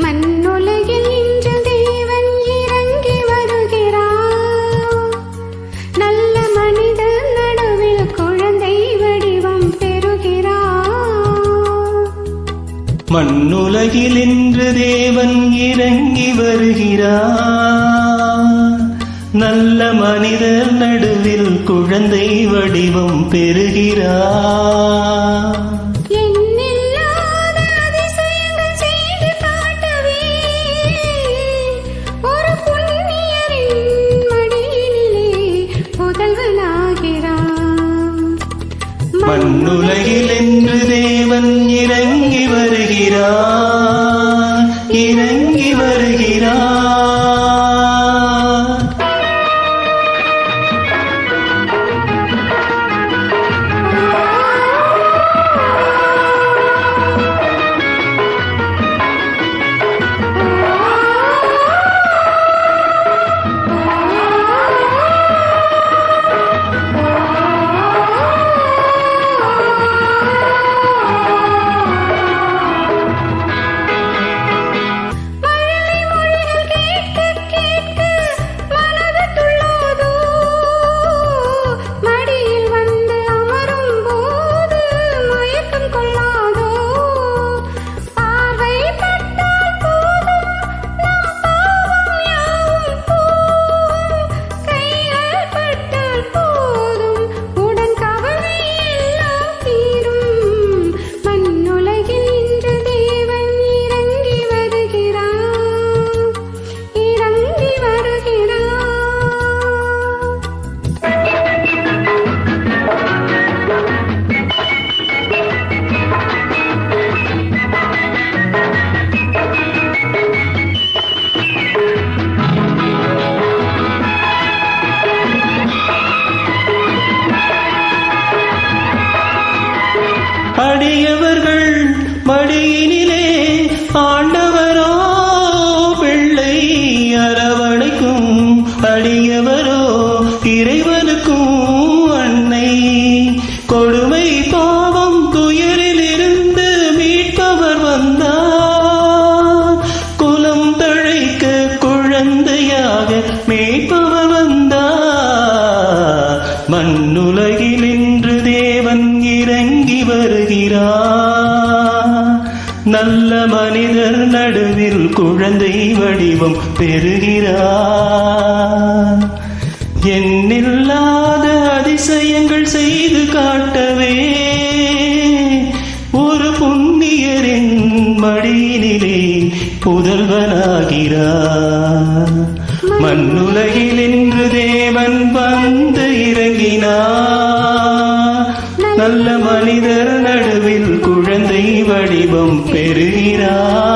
மண்ணுலகில் இன்று தேவன் இறங்கி வருகிறார். நல்ல மனிதர் நடுவில் குழந்தை வடிவம் பெறுகிறார். மண்ணுலகில் இன்று தேவன் இறங்கி வருகிறார். நல்ல மனிதர் நடுவில் குழந்தை வடிவம் பெறுகிறார். மண்ணுலகில் என்று தேவன் இறங்கி வருகிறார், இறங்கி வருகிறார். அடியவர்கள் மடியினிலே ஆண்டவரோ பிள்ளை அரவணைக்கும், அடியவரோ இறைவனுக்கும் அன்னை. கொடுமை பாவம் துயரிலிருந்து மீட்பவர் வந்தார். குலம் தழைக்க குழந்தையாக மீட்பவர் வந்தார். மண்ணுலகில் இன்று தேவன் இறங்கி வருகிறார். நல்ல மனிதர் நடுவில் குழந்தை வடிவம் பெறுகிறார். எண்ணில்லாத அதிசயங்கள் செய்து காட்டவே ஒரு புண்ணியரின் மடியினிலே புதல்வனாகிறார். மண்ணுலகில் இன்று தேவன் வந்து இறங்கினார். நல்ல மனிதர் நடுவில் குழந்தை வடிவம் பெறுகிறார்.